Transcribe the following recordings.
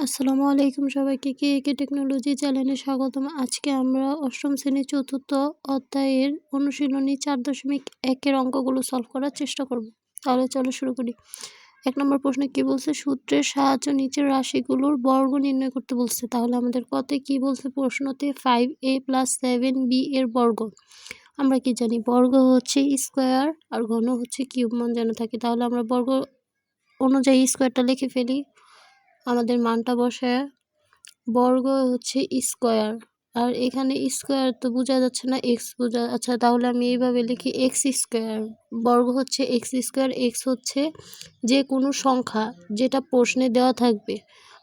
আসসালামু আলাইকুম সবাইকে কে টেকনোলজি চ্যানেলে স্বাগতম। আজকে আমরা অষ্টম শ্রেণীর চতুর্থ অধ্যায়ের অনুশীলনী 4.1 অঙ্কগুলো সলভ করার চেষ্টা করব। তাহলে চলো শুরু করি। 1 নম্বর প্রশ্নে কি বলছে? সূত্রের সাহায্য নিচের রাশিগুলোর বর্গ নির্ণয় করতে বলছে। তাহলে আমাদের কতে কি বলছে প্রশ্নতে? 5a + 7b এর বর্গ। আমরা কি জানি? বর্গ হচ্ছে স্কোয়ার আর ঘন হচ্ছে কিউব, মন যেন থাকে। তাহলে আমরা বর্গ অনুযায়ী স্কোয়ারটা লিখে ফেলি। আমাদের মানটা বসায় বর্গ হচ্ছে স্কোয়ার, আর এখানে স্কোয়ার তো বোঝা যাচ্ছে না, এক্স বোঝা। আচ্ছা, তাহলে আমি এইভাবে লিখি এক্স স্কোয়ার। বর্গ হচ্ছে এক্স স্কোয়ার, এক্স হচ্ছে যে কোনো সংখ্যা যেটা প্রশ্নে দেওয়া থাকবে।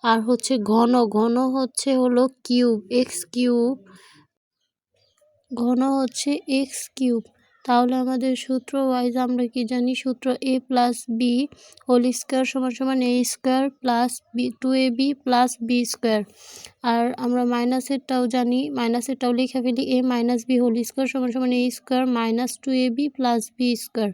আর হচ্ছে ঘন, ঘন হচ্ছে হলো কিউব, এক্স কিউব, ঘন হচ্ছে এক্স কিউব। তাহলে আমাদের সূত্র ওয়াইজ আমরা কি জানি? সূত্র a + b হোল স্কোয়ার সমান a square plus B 2ab plus B square. আর আমরা মাইনাসেরটাও জানি, মাইনাসেরটাও লিখে ফেলি। a - b হোল স্কোয়ার সমান a square minus 2ab plus B square.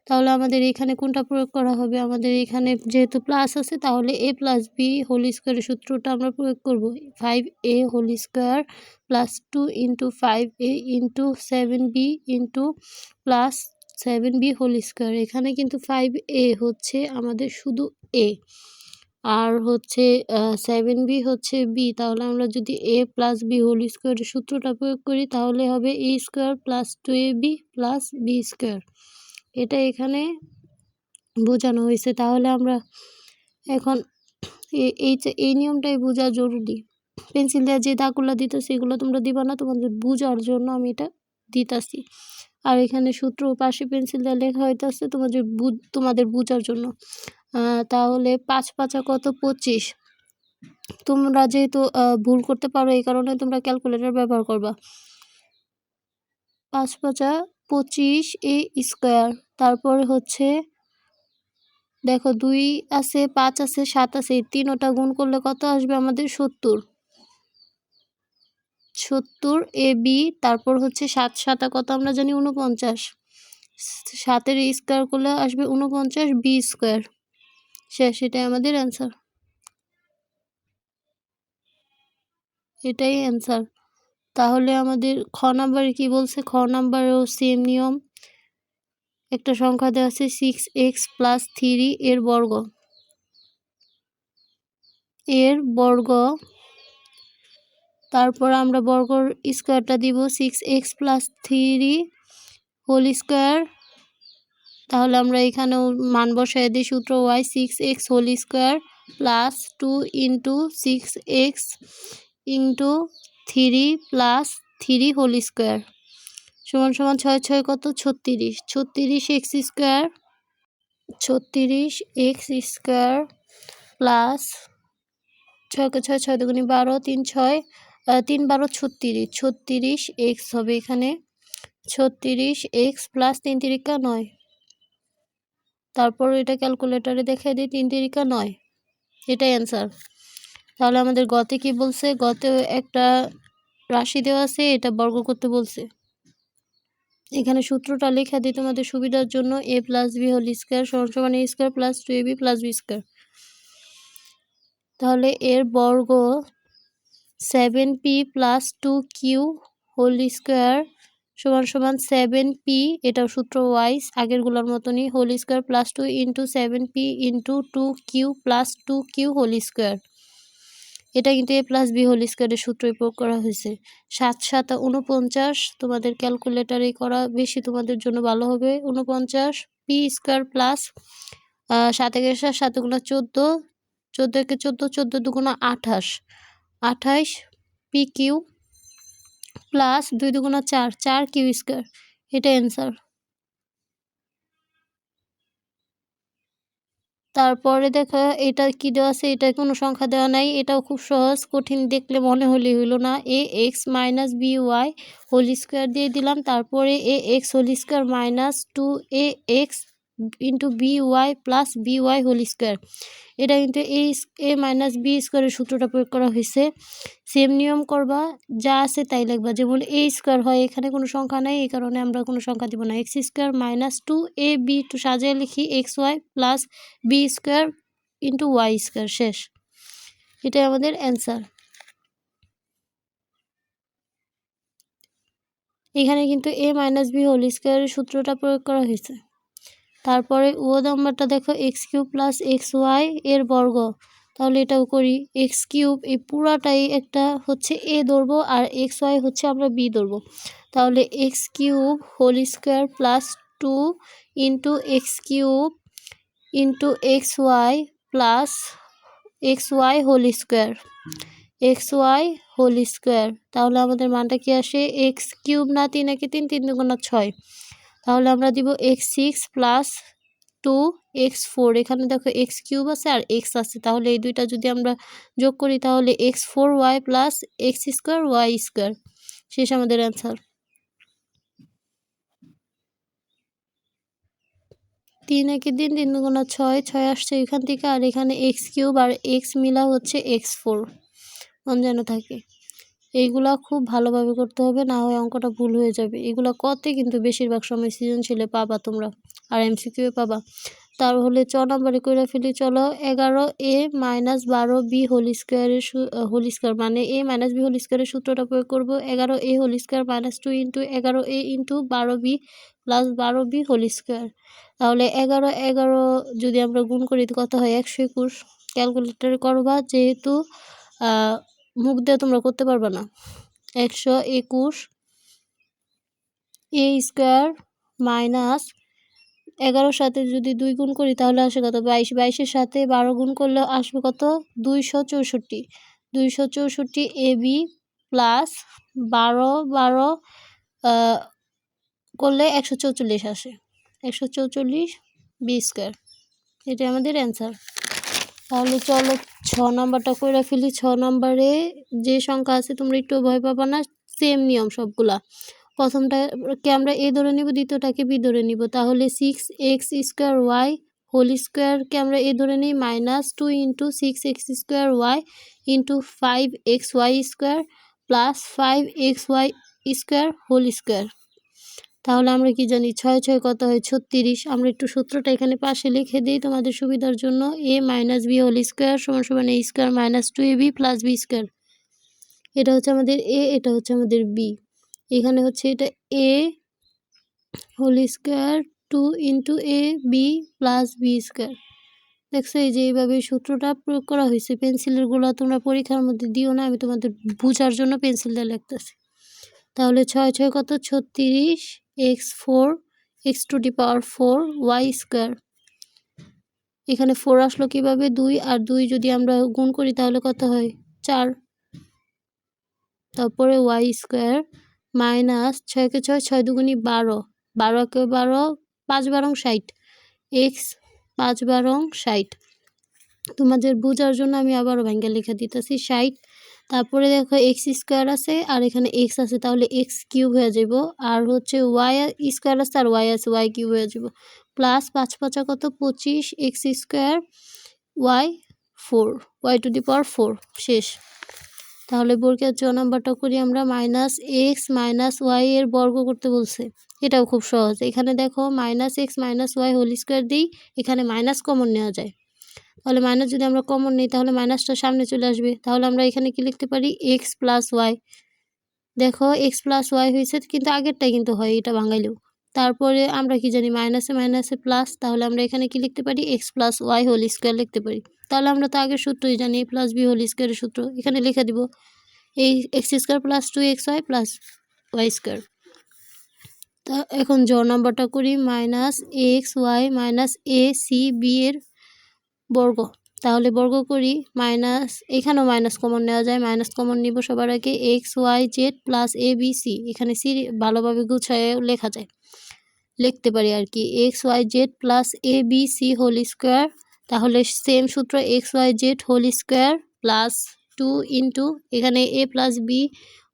তাহলে আমাদের এখানে কোনটা প্রয়োগ করা হবে? আমাদের এখানে যেহেতু প্লাস আছে, তাহলে a + b হোল স্কোয়ারের সূত্রটা আমরা প্রয়োগ করব। 5a whole square plus 2 × 5a × 7b plus 7b whole square. এখানে কিন্তু 5a হচ্ছে আমাদের শুধু a, আর হচ্ছে 7b হচ্ছে b। তাহলে আমরা যদি a + b হোল স্কোয়ারের সূত্রটা প্রয়োগ করি, তাহলে হবে a square plus 2ab plus b square. এটা এখানে বোঝানো হয়েছে। তাহলে আমরা এখন এই নিয়মটাই বোঝা জরুরি। পেন্সিল দিয়ে যে দাগগুলো দিতেছি এগুলো তোমরা দিবা না, তোমাদের বোঝার জন্য আমি এটা দিতাছি। আর এখানে সূত্র পাশে পেন্সিল দিয়ে লেখা হইতেছে তোমাদের বোঝার জন্য। তাহলে 5 × 5 = কত? 25। তোমরা যেহেতু ভুল করতে পারো, এই কারণে তোমরা ক্যালকুলেটর ব্যবহার করবা। 5 × 5 = 25 a স্কোয়ার। তারপরে হচ্ছে দেখো 2 আছে, 5 আছে, 7 আছে, এই তিনটা গুণ করলে কত আসবে আমাদের? 70 ab। তারপর হচ্ছে 7 × 7 = কত আমরা জানি? 49। 7-এর স্কোয়ার করলে আসবে 49 b স্কোয়ার। শেষ, এটাই আমাদের অ্যান্সার, এটাই অ্যান্সার। তাহলে আমাদের খ নাম্বারে কি বলছে? খ নাম্বারেও সেম নিয়ম। একটা সংখ্যা দেওয়া আছে 6x + 3 এর বর্গ, এর বর্গ। তারপর আমরা বর্গর স্কোয়ারটা দিব 6x + 3 হোল স্কোয়ার। তাহলে আমরা এখানেও মান বসায় দিই। সূত্র y 6x whole square plus 2 × 6x × 3 plus 3 whole square সমান 6 × 6 = কত? 36। 36x square, 36x square plus 6 × 6 = 6 × 2 = 12, 3 × 6 3 × 12 = 36। 36x হবে এখানে, 36x প্লাস 3 × 3 = 9। তারপর এটা ক্যালকুলেটরে দেখাই দিই, 3 × 3 = 9। এটাই অ্যান্সার। তাহলে আমাদের গতে কি বলছে? গতে একটা রাশি দেওয়া আছে, এটা বর্গ করতে বলছে। এখানে সূত্রটা লেখা দিই তোমাদের সুবিধার জন্য। a + b হোল স্কোয়ার সমান a square plus 2ab plus b square. তাহলে এর বর্গ 7p + 2q হোল স্কোয়ার সমান 7p, এটাও সূত্র ওয়াইজ আগেরগুলোর মতনই, whole square plus 2 × 7p × 2q plus 2q whole square. এটা কিন্তু a + b হোল স্কোয়ারের সূত্রই প্রয়োগ করা হয়েছে। 7 × 7 = 49। তোমাদের ক্যালকুলেটারে করা বেশি তোমাদের জন্য ভালো হবে। 49 p square plus 7 × 7 = 7 × 14, 14 × 14 = 14 × 2 = 28, 28 pq plus 2 × 2 = 4, 4q square. এটা অ্যান্সার। তারপরে দেখো এটা কি দেওয়া আছে? এটা কোনো সংখ্যা দেওয়া নাই, এটাও খুব সহজ, কঠিন দেখলে মনে হলেই হইলো না। ax - by হোল স্কোয়ার দিয়ে দিলাম। তারপরে ax whole square minus 2ax × by plus by whole square. এটা কিন্তু a - b স্কোয়ারের সূত্রটা প্রয়োগ করা হয়েছে। সেম নিয়ম করবা, যা আছে তাই লিখবা। যেমন a স্কোয়ার হয়, এখানে কোনো সংখ্যা নাই, এই কারণে আমরা কোনো সংখ্যা দিব না। x স্কোয়ার মাইনাস 2ab, একটু সাজিয়ে লিখি xy plus b square × y square. শেষ। এটাই আমাদের অ্যান্সার। এখানে কিন্তু a মাইনাস বি হোল স্কোয়ারের সূত্রটা প্রয়োগ করা হয়েছে। তারপরে ও নাম্বারটা দেখো x cube plus x y এর বর্গ, তাহলে এটাও করি। এক্স কিউব এই পুরাটাই একটা হচ্ছে এ ধরবো আর এক্স ওয়াই হচ্ছে আমরা বি ধরবো, তাহলে x cube whole square plus 2 into x cube into x y plus x y whole square, x y whole square. তাহলে আমাদের মানটা কি আসে? এক্স কিউব না 3 একে 3, 3 দুগুণা 6, তাহলে আমরা দিব এক্স সিক্স প্লাস 2 এক্স 4। এখানে দেখো এক্স কিউব আছে আর এক্স আছে, তাহলে এই দুইটা যদি আমরা যোগ করি তাহলে x 4 y plus x square Y square. শেষ আমাদের অ্যান্সার। 3 একে 3, 3 দুগুণা 6, 6 আসছে এখান থেকে, আর এখানে এক্স কিউব আর এক্স মিলা হচ্ছে এক্স 4, মন যেন থাকে। এইগুলা খুব ভালোভাবে করতে হবে, না হয় অঙ্কটা ভুল হয়ে যাবে। এগুলা কতে কিন্তু বেশিরভাগ সময় সৃজনশীলে পাবা তোমরা, আর এমসিকিউ পাবা। তাহলে 4 নম্বরে করে ফেলি, চলো। 11a মাইনাস 12b হোল স্কোয়ারের হোল স্কোয়ার মানে a মাইনাস b হোল স্কোয়ারের সূত্রটা প্রয়োগ করবো। 11a whole square minus 2 into 11a into 12b plus 12b whole square. তাহলে 11 যদি আমরা গুণ করি কত হয়? 121। ক্যালকুলেটরে করবা, যেহেতু মুখ দিয়ে তোমরা করতে পারবা না। 121 এ স্কোয়ার মাইনাস 11 সাথে যদি 2 গুণ করি তাহলে আসে কত? 22। 22-এর সাথে 12 গুণ করলে আসবে কত? 264। 264 এ বি প্লাস 12 করলে 144 আসে, 144 বি স্কোয়ার। এটা আমাদের অ্যান্সার। তাহলে চলো 6 নাম্বারটা করে ফেলি। 6 নাম্বারে যে সংখ্যা আছে তোমরা একটু ভয় পাবা না, সেম নিয়ম সবগুলা। প্রথমটাকে আমরা এ ধরে নিব, দ্বিতীয়টাকে বি ধরে নিব। তাহলে 6x স্কোয়ার ওয়াই হোল স্কোয়ারকে আমরা এ ধরে নিই minus 2 into 6x square y into 5xy square plus 5xy square whole square. তাহলে আমরা কি জানি? 6 6 কত হয়? 36। আমরা একটু সূত্রটা এখানে পাশে লিখে দিই তোমাদের সুবিধার জন্য। a minus b whole square সমান সমান a square minus 2ab plus B square. এটা হচ্ছে আমাদের a, এটা হচ্ছে আমাদের b। এখানে হচ্ছে এটা a whole square 2 into a b plus B square. দেখছো, এই যে এইভাবে সূত্রটা প্রয়োগ করা হয়েছে। পেন্সিলের গুলো তোমরা পরীক্ষার মধ্যে দিও না, আমি তোমাদের বোঝার জন্য পেন্সিল দিয়ে লিখতেছি। তাহলে 6 6 কত? 36 x4 x two the power 4 y square. এখানে 4 আসলো কিভাবে? 2 আর 2 যদি আমরা গুণ করি তাহলে কত হয়? 4। তারপরে y স্কোয়ার মাইনাস 6 কে 6, 6 দুগুণি 12, 12 কে 12, 5 12 60, x 5 12 60। তোমাদের বোঝার জন্য আমি আবারও ভাঙ্গা লিখে দিতেছি 60। তারপরে দেখো এক্স স্কোয়ার আছে আর এখানে এক্স আছে, তাহলে এক্স কিউব হয়ে যাব। আর হচ্ছে ওয়াই স্কোয়ার আছে আর ওয়াই আছে, ওয়াই কিউব হয়ে যাব। প্লাস 5 5 কত? 25 X square Y 4 Y to the power 4। শেষ। তাহলে বর্গের 4 নাম্বারটা করি আমরা। মাইনাস এক্স মাইনাস ওয়াই এর বর্গ করতে বলছে, এটাও খুব সহজ। এখানে দেখো minus x minus y whole square দিই, এখানে মাইনাস কমন নেওয়া যায়। তাহলে মাইনাস যদি আমরা কমন নিই তাহলে মাইনাসটা সামনে চলে আসবে। তাহলে আমরা এখানে কি লিখতে পারি? X plus y. দেখো এক্স প্লাস ওয়াই হয়েছে, কিন্তু আগেরটাই কিন্তু হয়, এটা ভাঙাইলেও। তারপরে আমরা কি জানি? মাইনাসে মাইনাসে প্লাস, তাহলে আমরা এখানে কি লিখতে পারি? X plus Y whole square লিখতে পারি। তাহলে আমরা তো আগের সূত্রই জানি, এ প্লাস বি হোল স্কোয়ারের সূত্র এখানে লিখে দিব। এই x square plus 2xy plus Y square. তা এখন জ নাম্বারটা করি। Minus x y minus a c b এর বর্গ। তাহলে বর্গ করি। মাইনাস, এখানেও মাইনাস কমন নেওয়া যায়, মাইনাস কমন নিব সবার আগে। X Y Z plus A B C, এখানে সি ভালোভাবে গুছায় লেখা যায়, লিখতে পারি আর কি। X Y Z plus A B C whole square. তাহলে সেম সূত্র, X Y Z whole square plus 2 into এখানে এ প্লাস বি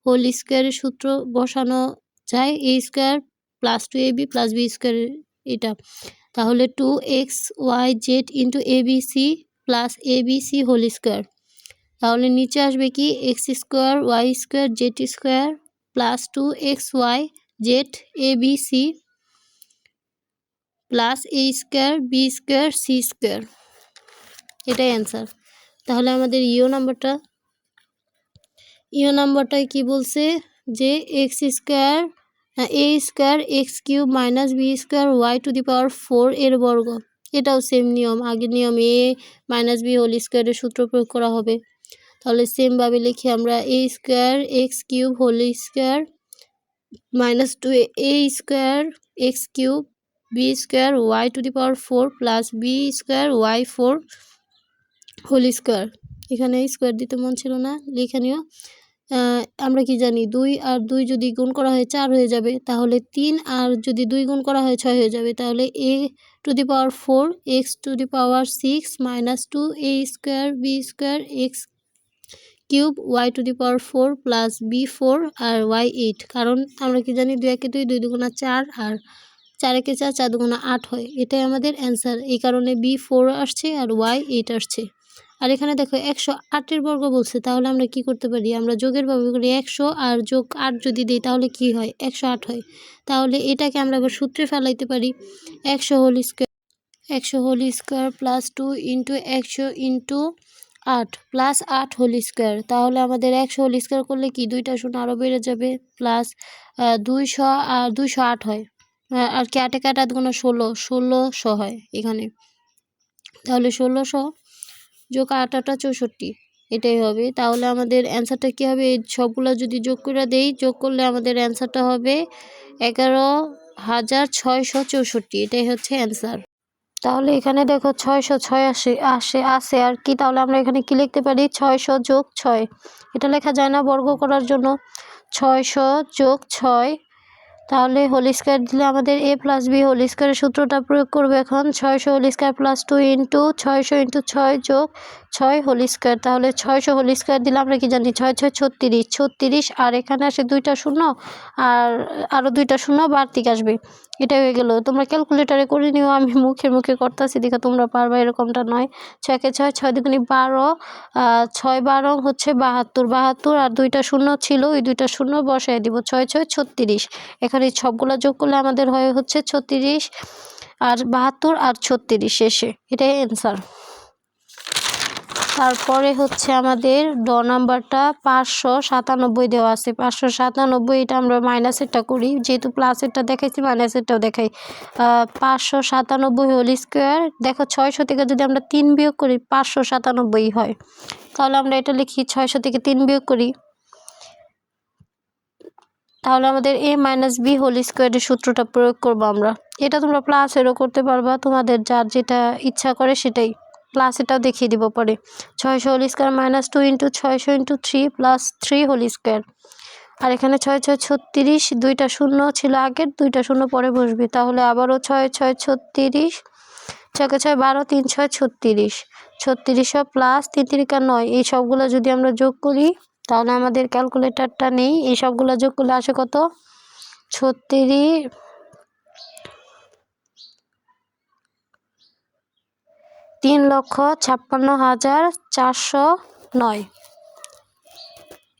হোল স্কোয়ারের সূত্র বসানো যায়, A square plus 2ab plus B square এটা। তাহলে 2xyz into ABC plus ABC whole square. তাহলে নিচে আসবে কি? X square Y square Z square plus 2xyz ABC plus A square B square C square. এটাই অ্যান্সার। তাহলে আমাদের ইও নাম্বারটায় কি বলছে যে X square A square X cube minus B square Y to the power 4 এর বর্গ। এটাও সেম নিয়ম, আগের নিয়ম এ মাইনাস বি হোল স্কোয়ারের সূত্র প্রয়োগ করা হবে। তাহলে সেমভাবে লিখি আমরা A square X cube whole square minus 2 A square X cube B square Y to the power 4 plus B square Y 4 whole square. এখানে স্কোয়ার দিতে মন ছিল না, লেখানীয়। আমরা কি জানি 2 আর 2 যদি গুণ করা হয় 4 হয়ে যাবে, তাহলে 3 আর যদি 2 গুণ করা হয় 6 হয়ে যাবে। তাহলে A to the power 4 X to the power 6 minus 2 A square B square X cube Y to the power 4 plus B 4 আর ওয়াই 8। কারণ আমরা কি জানি 2 একে 2 2 দুগুণা 4 আর 4 একে 4 4 দুগুণা 8 হয়। এটাই আমাদের অ্যান্সার। এই কারণে বি 4 আসছে আর ওয়াই 8 আসছে। আর এখানে দেখো 108 বর্গ বলছে, তাহলে আমরা কি করতে পারি? আমরা যোগের ভাবে করি, 100 আর যোগ 8 যদি দিই তাহলে কি হয়? 108 হয়। তাহলে এটাকে আমরা আবার সূত্রে ফেলাইতে পারি, 100 whole square plus 2 into 100 into 8 plus 8 whole square. তাহলে আমাদের 100 হোল স্কোয়ার করলে কি 2টা শূন্য আরও বেড়ে যাবে, প্লাস 200 আর 208 হয়। আর কি 8 এ 8 গুণ 16 হয় এখানে। তাহলে 1600 যোগ 8 8 64, এটাই হবে। তাহলে আমাদের অ্যান্সারটা কী হবে? সবগুলো যদি যোগ করে দেই, যোগ করলে আমাদের অ্যান্সারটা হবে 11,664। এটাই হচ্ছে অ্যান্সার। তাহলে এখানে দেখো 606 আসে আর কি। তাহলে আমরা এখানে কি লিখতে পারি? 600 যোগ 6। এটা লেখা যায় না বর্গ করার জন্য? 600 যোগ 6, তাহলে হোল স্কোয়ার দিলে আমাদের এ প্লাস বি হোল স্কোয়ারের সূত্রটা প্রয়োগ করবে এখন। 600 whole square plus 2 into 600 into 6 যোগ 6 হোল স্কোয়ার। তাহলে 600 হোল স্কোয়ার দিলে আমরা কি জানি 6 6 36, আর এখানে আসে 2টা শূন্য আর আরও 2টা শূন্য বাড়তি আসবে। এটা হয়ে গেল। তোমরা ক্যালকুলেটারে করে নিও, আমি মুখে করতেছি দেখে তোমরা পারবা, এরকমটা নয়। 6 কে 6, 6 দুগুণে 12, 6 12 হচ্ছে 72, আর 2টা শূন্য ছিল, ওই 2টা শূন্য বসায় দিব। 6 6 36। এখানে সবগুলা যোগ করলে আমাদের হচ্ছে 36 আর 72 আর 36 শেষে। এটাই অ্যান্সার। তারপরে হচ্ছে আমাদের ড নাম্বারটা 597 দেওয়া আছে। 597, এটা আমরা মাইনাসেরটা করি, যেহেতু প্লাসেরটা দেখাইছি মাইনাসেরটাও দেখাই। 597 হোল স্কোয়ার। দেখো 600 থেকে যদি আমরা 3 বিয়োগ করি 597 হয়। তাহলে আমরা এটা লিখি, 600 থেকে 3 বিয়োগ করি, তাহলে আমাদের এ মাইনাস বি হোল স্কোয়ারের সূত্রটা প্রয়োগ করবো আমরা। এটা তোমরা প্লাসেরও করতে পারবা, তোমাদের যার যেটা ইচ্ছা করে সেটাই। প্লাস এটাও দেখিয়ে দিব পরে। 600 whole square minus 2 into 600 into 3 plus 3 whole square. আর এখানে 6 6 36, 2টা শূন্য ছিল আগের, 2টা শূন্য পরে বসবে। তাহলে আবারও 6 6 36, 6 কে 6 12, 3 6 36, 36 প্লাস 3 3 9। এই সবগুলো যদি আমরা যোগ করি, তাহলে আমাদের ক্যালকুলেটরটা নেই, এই সবগুলো যোগ করলে আসে কত? 36, 3,56,409।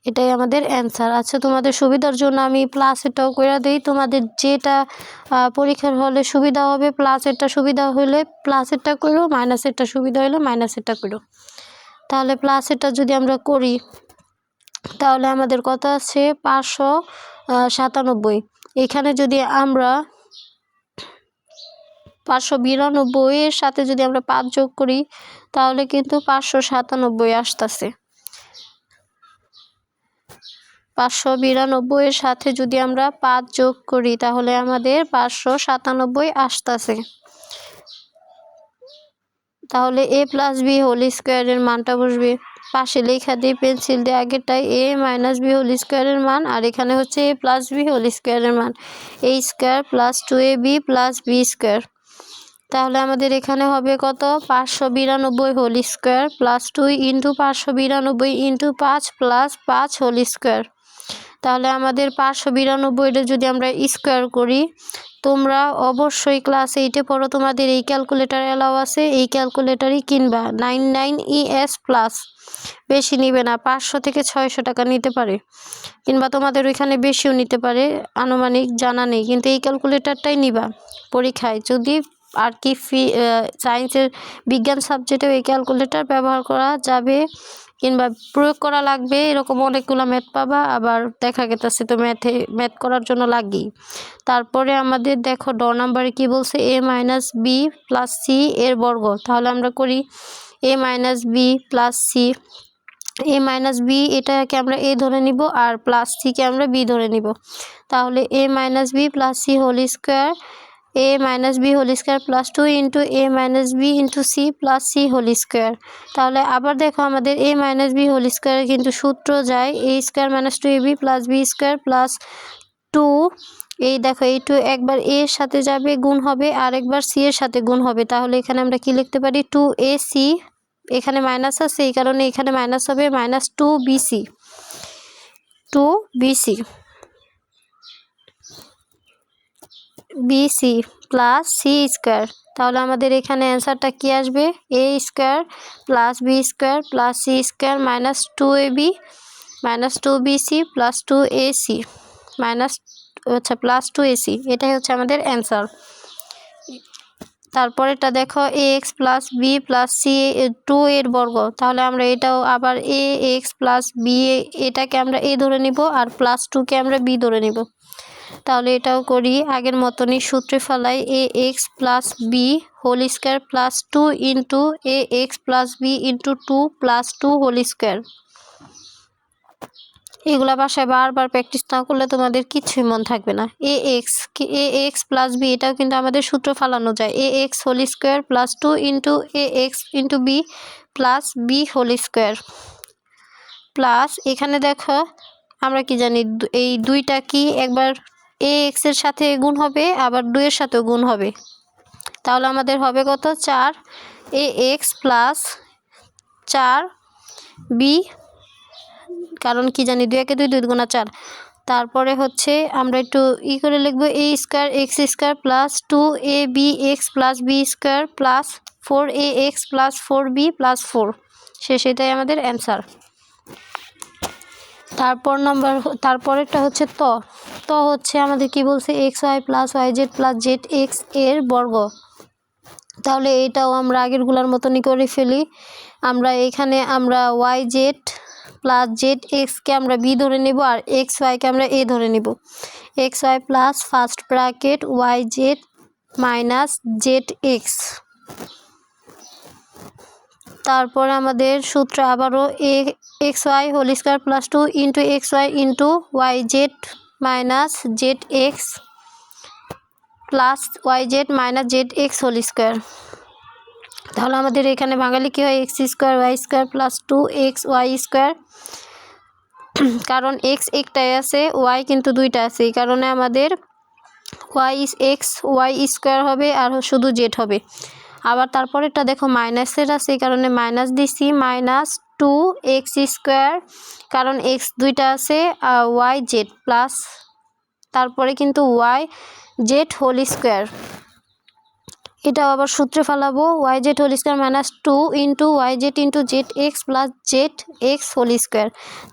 এটাই আমাদের অ্যান্সার। আচ্ছা, তোমাদের সুবিধার জন্য আমি প্লাসেরটাও করে দিই। তোমাদের যেটা পরীক্ষার হলে সুবিধা হবে, প্লাসেরটা সুবিধা হলে প্লাসেরটা করো, মাইনাসেরটা সুবিধা হলে মাইনাসেরটা করো। তাহলে প্লাসেরটা যদি আমরা করি, তাহলে আমাদের কত আছে? 597। এখানে যদি আমরা 592 এর সাথে যদি আমরা 5 যোগ করি, তাহলে কিন্তু 597 আসতেছে। 592 এর সাথে যদি আমরা 5 যোগ করি, তাহলে আমাদের 597 আসতেছে। তাহলে এ প্লাস বি হোল স্কোয়ারের মানটা বসবে, পাশে লেখা দিয়ে পেন্সিল দিয়ে আগেরটাই এ মাইনাস বি হোল স্কোয়ারের মান, আর এখানে হচ্ছে এ প্লাস বি হোল স্কোয়ারের মান, A square plus 2ab plus B square. তাহলে আমাদের এখানে হবে কত? 592 whole square plus 2 into 592 into 5 plus 5 whole square. তাহলে আমাদের 592টা যদি আমরা স্কোয়ার করি, তোমরা অবশ্যই ক্লাস 8-এ পড়ো, তোমাদের এই ক্যালকুলেটার অ্যালাউ আছে, এই ক্যালকুলেটারই কিনবা। 99ES প্লাস, বেশি নিবে না, 500 থেকে 600 টাকা নিতে পারে, কিংবা তোমাদের ওইখানে বেশিও নিতে পারে, আনুমানিক জানা নেই, কিন্তু এই ক্যালকুলেটারটাই নিবা পরীক্ষায়। যদি আর কি সায়েন্সের বিজ্ঞান সাবজেক্টেও এই ক্যালকুলেটর ব্যবহার করা যাবে কিংবা প্রয়োগ করা লাগবে, এরকম অনেকগুলো ম্যাথ পাবা। আবার দেখা গেছে তো ম্যাথ করার জন্য লাগেই। তারপরে আমাদের দেখো নাম্বারে কি বলছে, a minus b plus c এর বর্গ। তাহলে আমরা করি a minus b plus c. a minus b এটাকে আমরা a ধরে নিব আর প্লাস সিকে আমরা b ধরে নিব। তাহলে a minus b plus C whole square, a minus b whole square plus 2 into a minus b into সি প্লাস সি হোল স্কোয়ার। তাহলে আবার দেখো আমাদের a মাইনাস বি হোল স্কোয়ারের কিন্তু সূত্র যায় a square minus 2ab plus B square plus 2। এই দেখো এই 2 একবার a এর সাথে যাবে গুণ হবে আর একবার c এর সাথে গুণ হবে। তাহলে এখানে আমরা কি লিখতে পারি, 2ac, এখানে মাইনাস আছে এই কারণে এখানে মাইনাস হবে, minus 2bc, 2bc plus c square. তাহলে আমাদের এখানে অ্যান্সারটা কি আসবে, a square plus B square plus c square minus 2ab minus 2bc plus 2ac minus plus 2ac। এটাই হচ্ছে আমাদের অ্যান্সার। তারপরেটা দেখো ax plus b plus c 2 এর বর্গ। তাহলে আমরা এটাও আবার ax প্লাস বি এটাকে আমরা a ধরে নিব আর প্লাস 2কে আমরা b ধরে নিব। তাহলে এটাও করি আগের মতনই, সূত্রে ফেলাই ax plus B whole square plus 2 into ax plus b into 2 plus 2 whole square. এগুলা বাসায় বারবার প্র্যাকটিস না করলে তোমাদের কিছুই মন থাকবে না। ax প্লাস বি এটাও কিন্তু আমাদের সূত্র ফালানো যায়, ax whole square plus 2 into ax into b plus B whole square plus এখানে দেখো আমরা কি জানি এই দুইটা কি একবার ax এর সাথে গুণ হবে আবার 2 এর সাথেও গুণ হবে। তাহলে আমাদের হবে কত, 4 ax প্লাস 4b, কারণ কি জানি 2 একে 2, 2 গুণা 4। তারপরে হচ্ছে আমরা একটু করে লিখবো a square x square plus 2abx plus B square plus 4ax plus 4b plus 4। সেটাই আমাদের অ্যান্সার। তারপরেরটা হচ্ছে হচ্ছে আমাদের কি বলছে, xy plus yz plus zx এর বর্গ। তাহলে এটাও আমরা আগেরগুলোর মতনই করে ফেলি। আমরা এখানে আমরা yz প্লাস zx-কে আমরা b ধরে নেব আর xy-কে আমরা a ধরে নেব। xy plus first bracket yz minus zx। তারপরে আমাদের সূত্র আবারও xy whole square plus 2 into xy into yz minus zx plus yz minus zx whole square. তাহলে আমাদের এখানে বাঙালি কি হয়, x square Y square plus 2x Y square. কারণ এক্স একটাই আছে, ওয়াই কিন্তু দুইটা আছে, এই কারণে আমাদের এক্স ওয়াই স্কোয়ার হবে আর শুধু জেড হবে। আবার তারপরেরটা দেখো মাইনাসের আছে, এই কারণে মাইনাস দিছি, মাইনাস 2x স্কোয়ার, কারণ এক্স দুইটা আছে, ওয়াই জেড প্লাস তারপরে কিন্তু ওয়াই জেড হোল স্কোয়ার। এটাও আবার সূত্রে ফেলাবো, Y Z whole square minus 2 into Y Z into Z X plus Z X whole square.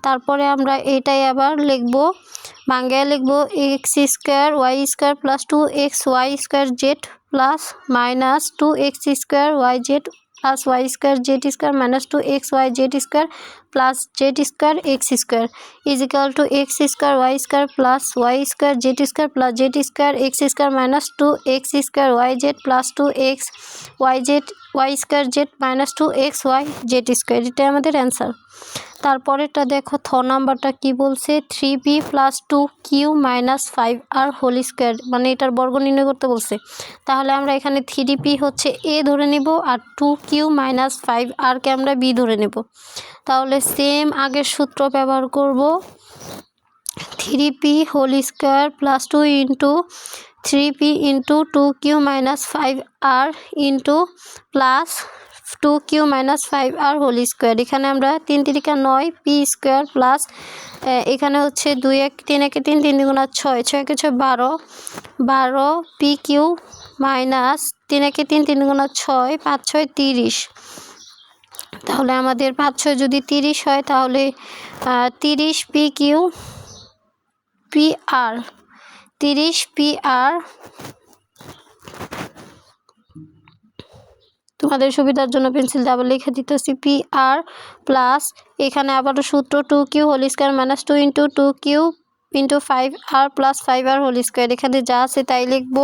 তারপরে আমরা এটাই আবার লিখবো, বাংলায় লিখবো X square Y square plus 2x Y square Z plus minus 2x square Y Z plus Y square Z square minus 2x Y Z square plus Z square x square is equal to X square Y square plus Y square Z square plus Z square x square minus 2x square Y Z plus 2x Y z y square z minus 2x Y Z square. এটাই আমাদের answer. তারপরেরটা দেখো নাম্বারটা কি বলছে, 3p plus 2q minus 5r whole square, মানে এটার বর্গ নির্ণয় করতে বলছে। তাহলে আমরা এখানে 3p হচ্ছে a ধরে নিব আর 2q মাইনাস 5r-কে আমরা b ধরে নেব। তাহলে সেম আগের সূত্র ব্যবহার করব, 3p whole square plus 2 into 3p into 2q minus 5r into plus 2q minus 5r whole square. এখানে আমরা 3 3 9 p স্কোয়ার প্লাস এখানে হচ্ছে 2 1 3 1 3 3 গুণা 6 6 6 12 12 pq মাইনাস 3 1 3 3 গুণা 6 5 6 30। তাহলে আমাদের 5 6 যদি 30 হয় তাহলে 30 pq pr 30 pr তোমাদের সুবিধার জন্য পেন্সিল দিয়ে আবার লিখে দিতেছি পি আর প্লাস এখানে আবারও সূত্র 2q whole square minus 2 into 2q into 5r plus 5r whole square. এখানে যা আছে তাই লিখব।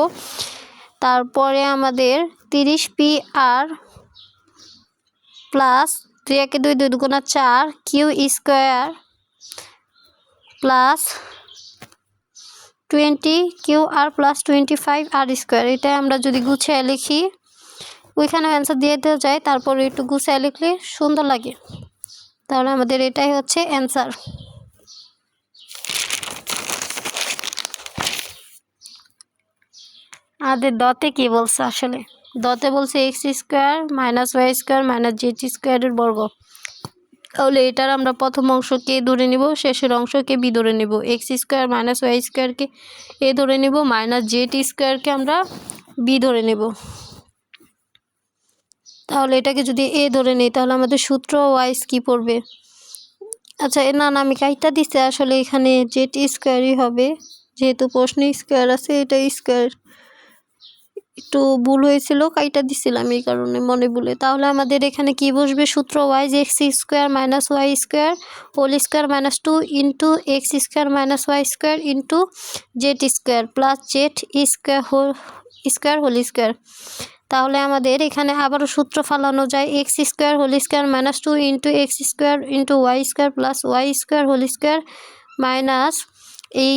তারপরে আমাদের 30p আর প্লাস 3 একে 2 2 দুগুণা 4 q square plus 20 QR plus 25R square. এটা আমরা যদি গুছিয়ে লিখি ওইখানে অ্যান্সার দিয়ে দেওয়া যায়, তারপরে একটু গুছিয়ে লিখলে সুন্দর লাগে। তাহলে আমাদের এটাই হচ্ছে অ্যান্সার। আমাদের দতে কি বলছে, আসলে দতে বলছে x square minus y square minus z স্কোয়ারের বর্গ। তাহলে এটার আমরা প্রথম অংশকে ধরে নিব, শেষের অংশকে বি ধরে নিব। এক্স স্কোয়ার মাইনাস ওয়াই স্কোয়ারকে এ ধরে নিব, মাইনাস জেড স্কোয়ারকে আমরা বি ধরে নিব। তাহলে এটাকে যদি এ ধরে নিই তাহলে আমাদের সূত্র ওয়াইজ কি পড়বে? আচ্ছা না আমি কাইটা দিচ্ছি, আসলে এখানে জেড স্কোয়ারই হবে, যেহেতু প্রশ্নে স্কোয়ার আছে, এটা স্কোয়ার একটু ভুল হয়েছিল, কাইটা দিছিলাম এই কারণে মনে ভুলে। তাহলে আমাদের এখানে কি বসবে? সূত্র wise x square minus y square whole square minus 2 into x square minus y square into Z square plus Z square whole square. তাহলে আমাদের এখানে আবারও সূত্র ফালানো যায়, x square whole square minus 2 into x square into y square plus Y square whole square minus এই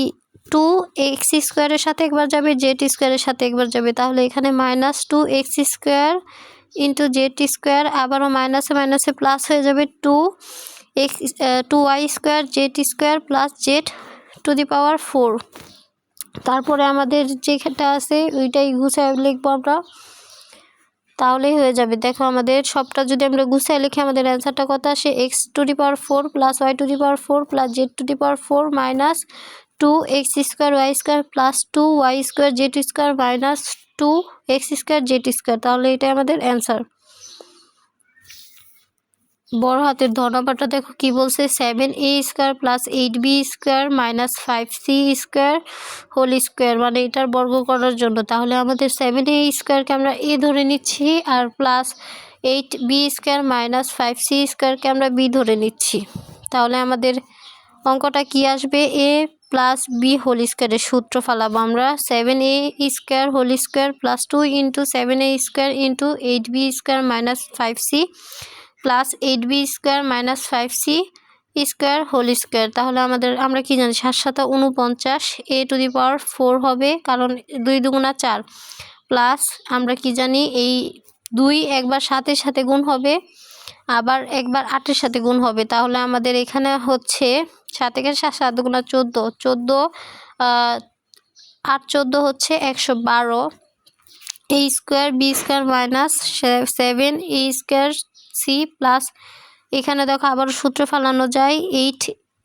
2 x স্কোয়ারের সাথে একবার যাবে, জেড স্কোয়ারের সাথে একবার যাবে। তাহলে এখানে minus 2 x square into Z square, আবারও মাইনাসে মাইনাসে প্লাস হয়ে যাবে 2 Y square Z square plus Z to the power 4। তারপরে আমাদের যেটা আছে ওইটাই গুছায় লিখবো আমরা, তাহলেই হয়ে যাবে। দেখো আমাদের সবটা যদি আমরা গুছিয়ে লিখি আমাদের অ্যান্সারটা কত আসে? X to the power 4 plus y to the power 4 plus Z to the power 4 minus 2 x square Y square plus 2 Y square Z square minus 2 x square Z square. তাহলে এটাই আমাদের অ্যান্সার। বড় হাতের ধ নাম্বারটা দেখো কি বলছে, 7a square plus 8b square minus 5c square whole square, মানে এটার বর্গ করার জন্য। তাহলে আমাদের 7a স্কোয়ারকে আমরা এ ধরে নিচ্ছি আর plus 8b square minus 5c স্কোয়ারকে আমরা বি ধরে নিচ্ছি। তাহলে আমাদের অঙ্কটা কি আসবে? এ প্লাস বি হোল স্কোয়ারের সূত্র ফালাবো আমরা, 7a square whole square plus 2 into 7a square into 8b square minus 5c plus 8b square minus 5c square whole square. তাহলে আমরা কি জানি 7 7 49 এ টু দি পাওয়ার 4 হবে, কারণ 2 দুগুণা 4 প্লাস আমরা কি জানি এই 2 একবার 7-এর সাথে গুণ হবে, আবার একবার 8-এর সাথে গুণ হবে। তাহলে আমাদের এখানে হচ্ছে 7 থেকে 7 7 দুগুণা 14 8 14 হচ্ছে 112 এ square B square minus 7 a square c plus এখানে দেখো আবার সূত্র ফালানো যায় 8b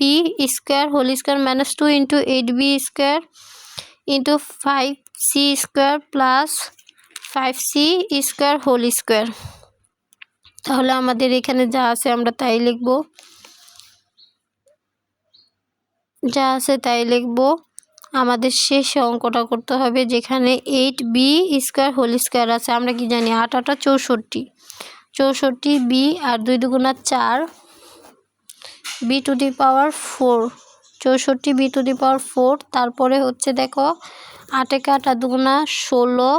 square whole square minus 2 into 8b square into 5c square plus 5c square whole square. তাহলে আমাদের এখানে যা আছে আমরা তাই লিখব, যা আছে তাই লিখব। আমাদের শেষে অঙ্কটা করতে হবে যেখানে 8b স্কোয়ার হোল স্কোয়ার আছে। আমরা কি জানি 8 8 64 বি আর 2 দুগুণা 4 B to the power 4, 64 B to the power 4। তারপরে হচ্ছে দেখো 8 একে 8 আর দুগুণা 16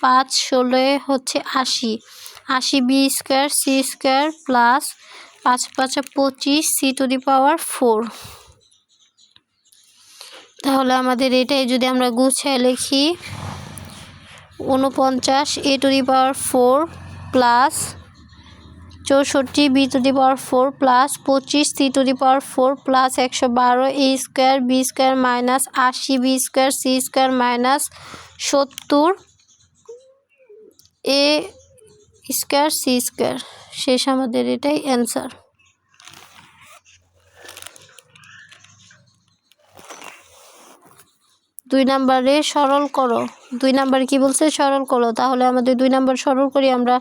5 16 হচ্ছে 80 B square C square plus 5 5 25 C to the power 4। তাহলে আমাদের এটাই যদি আমরা গুছিয়ে লিখি 49 A to the power 4 plus 64 B to the power 4 plus 25 C to the power 4 plus 112 A square B square minus 80 B square C square minus 70 A square C square. শেষ আমাদের এটাই অ্যান্সার। 2 নম্বরে সরল করো। 2 নম্বরে কি বলছে? সরল করো। তাহলে আমাদের 2 নম্বর সরল করি আমরা।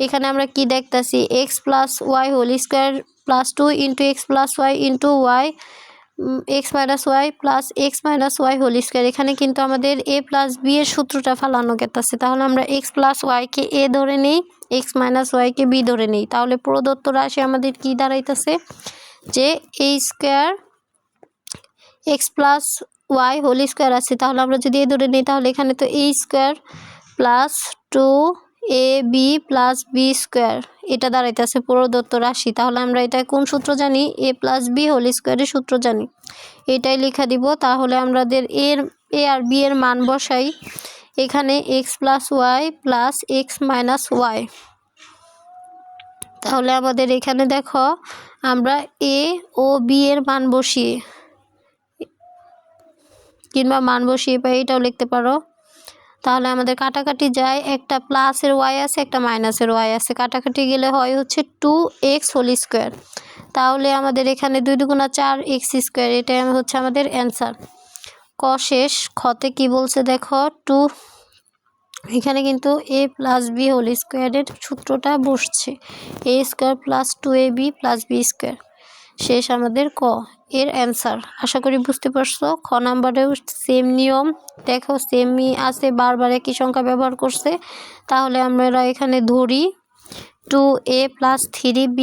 এখানে আমরা কি দেখতেছি? X plus Y whole square plus 2 into x plus y into y x minus y plus x minus y whole square. এখানে কিন্তু আমাদের এ প্লাস বি এর সূত্রটা ফালানো গেতাছে, তাহলে আমরা এক্স প্লাস ওয়াইকে এ ধরে নেই, এক্স মাইনাস ওয়াইকে বি ধরে নেই। তাহলে প্রদত্ত রাশি আমাদের কি দাঁড়াইতেছে যে A square X plus Y whole square আছে, তাহলে আমরা যদি এ ধরে নিই তাহলে এখানে তো A square plus 2ab plus B square এটা দাঁড়াইতেছে প্রদত্ত রাশি। তাহলে আমরা এটা কোন সূত্র জানি? এ প্লাস বি হোল স্কোয়ারের সূত্র জানি, এটাই লেখা দিব। তাহলে আমাদের এ আর বি এর মান বসাই এখানে x plus y plus x minus y. তাহলে আমাদের এখানে দেখো আমরা এ ও বি এর মান বসিয়ে কিংবা মান বসিয়ে পাই, এটাও লিখতে পারো। তাহলে আমাদের কাটাকাটি যায়, একটা প্লাসের ওয়াই আছে একটা মাইনাসের ওয়াই আছে, কাটাকাটি গেলে হয় হচ্ছে 2x হোল স্কোয়ার। তাহলে আমাদের এখানে 2 দুগুণা 4x স্কোয়ার, এটাই হচ্ছে আমাদের অ্যান্সার। ক শেষ। খতে কি বলছে দেখো, এখানে কিন্তু এ প্লাস বি হোল স্কোয়ারের সূত্রটা বসছে, A square plus 2ab plus B square. শেষ আমাদের ক এর অ্যান্সার। আশা করি বুঝতে পারছো। খ নাম্বারেও সেম নিয়ম, দেখো সেমই আছে, বারবার একই সংখ্যা ব্যবহার করছে। তাহলে আমরা এখানে ধরি 2a plus 3b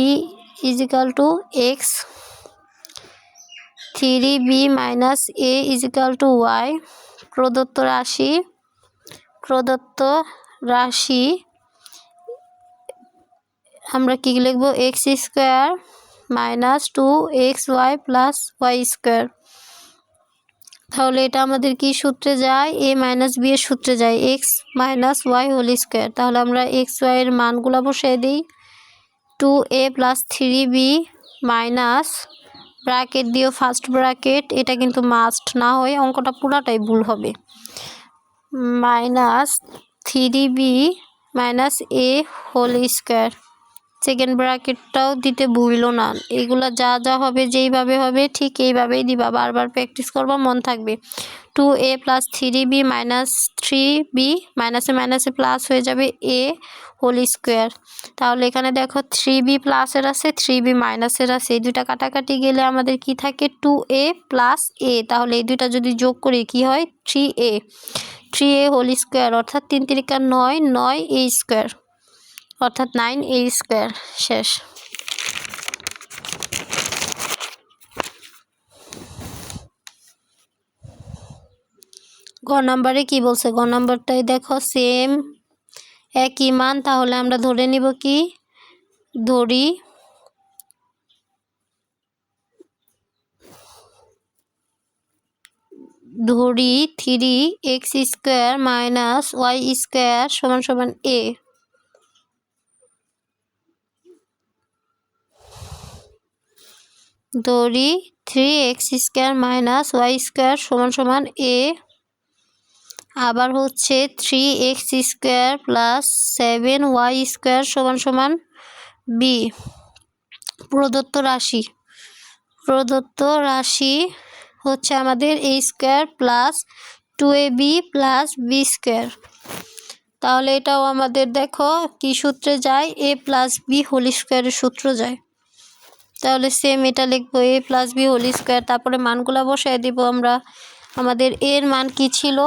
equal to X, 3b minus A equal to Y. প্রদত্ত রাশি আমরা কি লিখব? X square minus 2xy plus Y square. তাহলে এটা আমাদের কি সূত্রে যায়? এ মাইনাস বি এর সূত্রে যায়, x minus y whole square. তাহলে আমরা এক্স ওয়াই এর মানগুলো বসিয়ে দিই, 2a plus 3b minus bracket দিও, ফার্স্ট ব্র্যাকেট, এটা কিন্তু মাস্ট না হয় অঙ্কটা পুরাটাই ভুল হবে, minus 3b minus a whole square. Second ব্র্যাকেটটাও দিতে ভুলো না, এগুলা যা যা হবে যেইভাবে হবে ঠিক এইভাবেই দিবা, বারবার প্র্যাকটিস করবা, মন থাকবে। 2a plus 3b minus 3b মাইনাসে মাইনাসে প্লাস হয়ে যাবে এ হোল স্কোয়ার। তাহলে এখানে দেখো 3b প্লাসের আছে 3b মাইনাসের আছে, এই দুইটা কাটাকাটি গেলে আমাদের কি থাকে? 2a প্লাস এ। তাহলে এই দুইটা যদি যোগ করি কি হয়? 3a হোল স্কোয়ার, অর্থাৎ 3 3 9, 9a স্কোয়ার, অর্থাৎ 9a স্কোয়ার। শেষ। গ নাম্বারে কি বলছে? গ নাম্বারটাই দেখো সেম একই মান। তাহলে আমরা ধরে নিব কি? ধরি 3x square minus y square সমান সমান এ। ধরি 3x square minus y square সমান সমান এ। আবার হচ্ছে 3x square plus 7y square সমান সমান বি। প্রদত্ত রাশি হচ্ছে আমাদের a square plus 2ab plus B square. তাহলে এটাও আমাদের দেখো কি সূত্রে যায়? এ প্লাস বি হোল স্কোয়ারের সূত্র যায়। তাহলে সেম এটা লিখবো, এ প্লাস বি হোল স্কোয়ার, তারপরে মানগুলা বসায় দিব আমরা। আমাদের এর মান কি ছিল?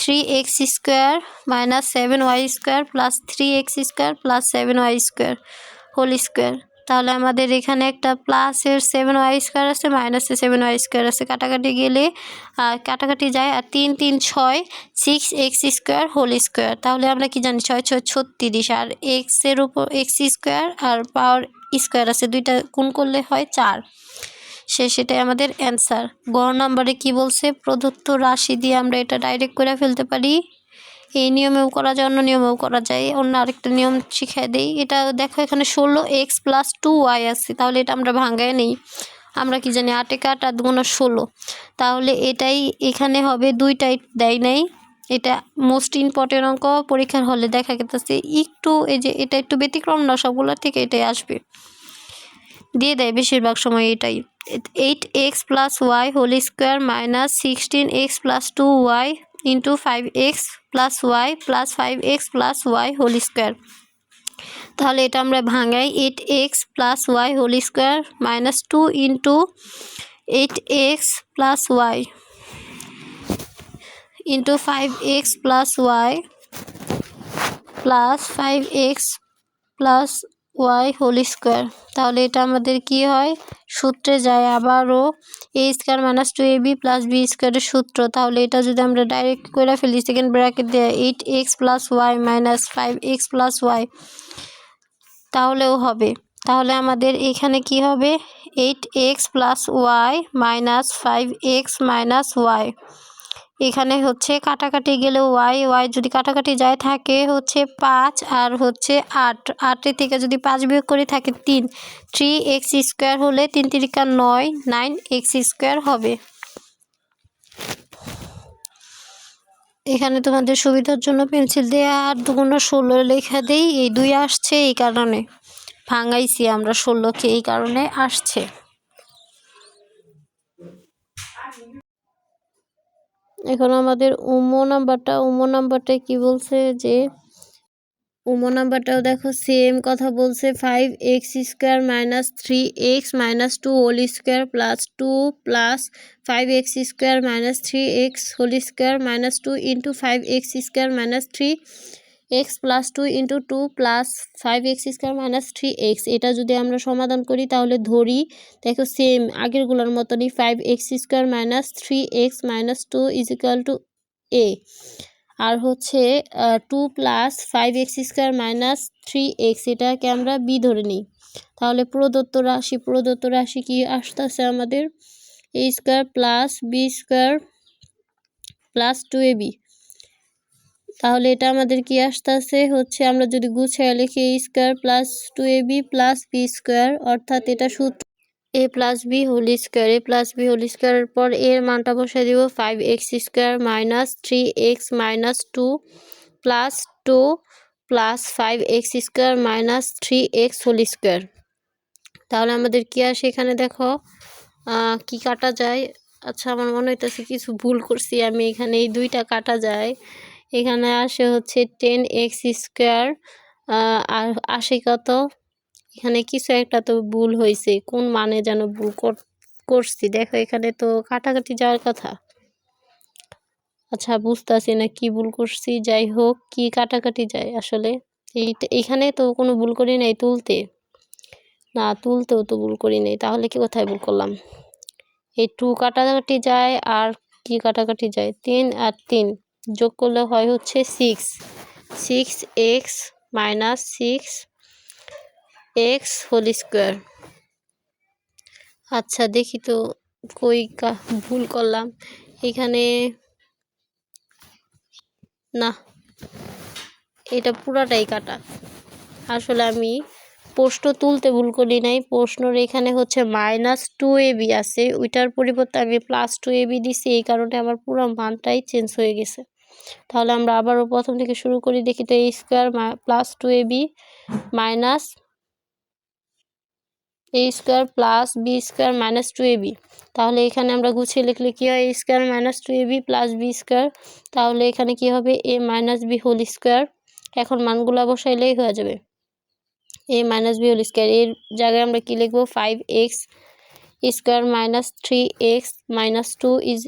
3x square minus 7y square plus 3x square plus 7y square whole square. তাহলে আমাদের এখানে একটা প্লাসের 7y স্কোয়ার আছে, মাইনাসের 7y স্কোয়ার আছে, কাটাকাটি গেলে কাটাকাটি যায়, আর 3 3 6 6x স্কোয়ার হোল স্কোয়ার। তাহলে আমরা কি জানি? 6 6 36, আর এক্সের উপর এক্স স্কোয়ার আর পাওয়ার স্কোয়ার আছে, দুইটা গুণ করলে হয় 4। সেটাই আমাদের অ্যান্সার। গ নাম্বারে কি বলছে? প্রদত্ত রাশি দিয়ে আমরা এটা ডাইরেক্ট করে ফেলতে পারি, এই নিয়মেও করা যায়, অন্য নিয়মেও করা যায়। অন্য আরেকটা নিয়ম শিখাই দেই। এটা দেখো এখানে 16x প্লাস 2y আছে, তাহলে এটা আমরা ভাঙায় নেই। আমরা কি জানি 8 8 8 গুণা 16, তাহলে এটাই এখানে হবে, দুইটাই দেয় নাই। এটা মোস্ট ইম্পর্টেন্ট অঙ্ক, পরীক্ষার হলে দেখা গেছে একটু, এই যে এটা একটু ব্যতিক্রম না, সবগুলোর থেকে এটাই আসবে, দিয়ে দেয় বেশিরভাগ সময় এটাই। 8x plus Y whole square minus 16x plus 2y into 5x plus y plus 5x plus Y whole square. তাহলে এটা আমরা ভাঙাই, 8x plus Y whole square minus 2 into 8x plus y into 5x plus y plus 5x plus y whole square. তাহলে এটা আমাদের কি হয়, সূত্রে যায় আবারও a square minus 2ab plus b স্কোয়ারের সূত্র। তাহলে এটা যদি আমরা ডাইরেক্ট করে ফেলি সেকেন্ড ব্র্যাকেট দিয়ে 8x plus y minus 5x plus y, তাহলেও হবে। তাহলে আমাদের এখানে কি হবে, 8x plus y minus 5x minus y. এখানে হচ্ছে কাটাকাটি গেলে ওয়াই যদি কাটাকাটি যায় থাকে হচ্ছে 5 আর হচ্ছে 8, 8 থেকে যদি 5 বিয়োগ করে থাকে 3x স্কোয়ার হলে 3 তিরিকা 9x স্কোয়ার হবে। এখানে তোমাদের সুবিধার জন্য পেন্সিল দিয়ে 8 দুগুণ 16 লেখা দেই, এই 2 আসছে এই কারণে ভাঙাইছি আমরা 16কে, এই কারণে আসছে। এখন আমাদের উমো নাম্বারটা কি বলছে, যে উমো নাম্বারটাও দেখো সেম কথা বলছে, 5x square minus 3x minus 2 whole square plus 2 plus 5x square minus 3x whole square minus 2 into 5x square minus 3x plus 2 into 2 plus 5x square minus 3x। এটা যদি আমরা সমাধান করি তাহলে ধরি, দেখো সেম আগেরগুলোর মতনই, 5x square minus 3x minus 2 is equal to a, আর হচ্ছে 2 plus 5x square minus 3x, এটাকে আমরা b ধরে নিই। তাহলে প্রদত্ত রাশি কি আসতেছে আমাদের, a square plus b square plus 2ab। তাহলে এটা আমাদের কি আসতেছে হচ্ছে, আমরা যদি গুছিয়ে লিখি a square plus 2ab plus b square, অর্থাৎ এটা সূত্র a প্লাস বি হোল স্কোয়ারের পর এর মানটা বসাই দিব 5x square minus 3x minus 2 plus 2 plus 5x square minus 3x whole square. তাহলে আমাদের কি আসে, এখানে দেখো কি কাটা যায়। আচ্ছা, আমার মনে হইতেছে কিছু ভুল করছি আমি, এখানে এই 2টা কাটা যায়। এখানে আসে হচ্ছে 10x স্কোয়ার, আর আসে কত, এখানে কিছু একটা তো ভুল হয়েছে, কোন মানে যেন ভুল করছি, দেখো এখানে তো কাটাকাটি যাওয়ার কথা। আচ্ছা, বুঝতেছি না কি ভুল করছি, যাই হোক কি কাটাকাটি যায় আসলে। এইখানে তো কোনো ভুল করি নাই, তুলতেও তো ভুল করি নাই, তাহলে কি কোথায় ভুল করলাম। এই 2 কাটাকাটি যায় আর কি কাটাকাটি যায়, 3 আর 3 যোগ করলে হয় হচ্ছে 6x minus 6x whole square. আচ্ছা দেখি তো কই ভুল করলাম এখানে, না এটা পুরাটাই কাটা। আসলে আমি প্রশ্ন তুলতে ভুল করি নাই, প্রশ্নর এখানে হচ্ছে মাইনাস 2ab আছে, ওইটার পরিবর্তে আমি প্লাস 2ab দিছি, এই কারণে আমার পুরো মানটাই চেঞ্জ হয়ে গেছে। তাহলে আমরা আবারও প্রথম থেকে শুরু করি, দেখি তো a square plus 2ab minus a square plus b square minus 2ab। তাহলে এখানে আমরা গুছিয়ে লিখলে কি হয়, a square minus 2ab plus b square. তাহলে এখানে কি হবে, a minus b whole square. এখন মানগুলা বসাইলেই হয়ে যাবে, a minus b whole square. এর জায়গায় আমরা কি লিখবো, 5x square minus 3x minus 2 is,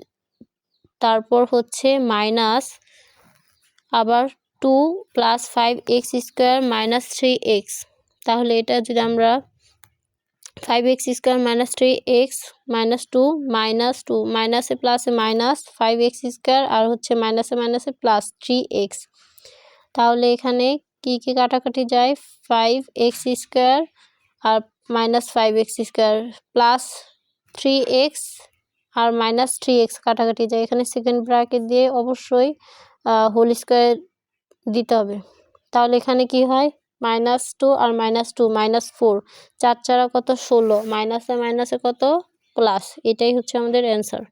তারপর হচ্ছে মাইনাস আবার 2 plus 5x square minus 3x। তাহলে এটা যদি আমরা 5x square minus 3x minus 2 মাইনাসে প্লাসে মাইনাস 5x স্কোয়ার, আর হচ্ছে মাইনাসে প্লাস 3x। তাহলে এখানে কি কি কাটাকাটি যায়, 5x স্কোয়ার আর minus 5x square plus 3x আর মাইনাস 3x কাটাকাটি যায়। এখানে সেকেন্ড ব্র্যাকেট দিয়ে অবশ্যই হোল স্কোয়ার দিতে হবে। তাহলে এখানে কি হয়, -2 আর -2 -4, 4 4 কত 16, মাইনাসে কত প্লাস, এটাই হচ্ছে আমাদের অ্যান্সার।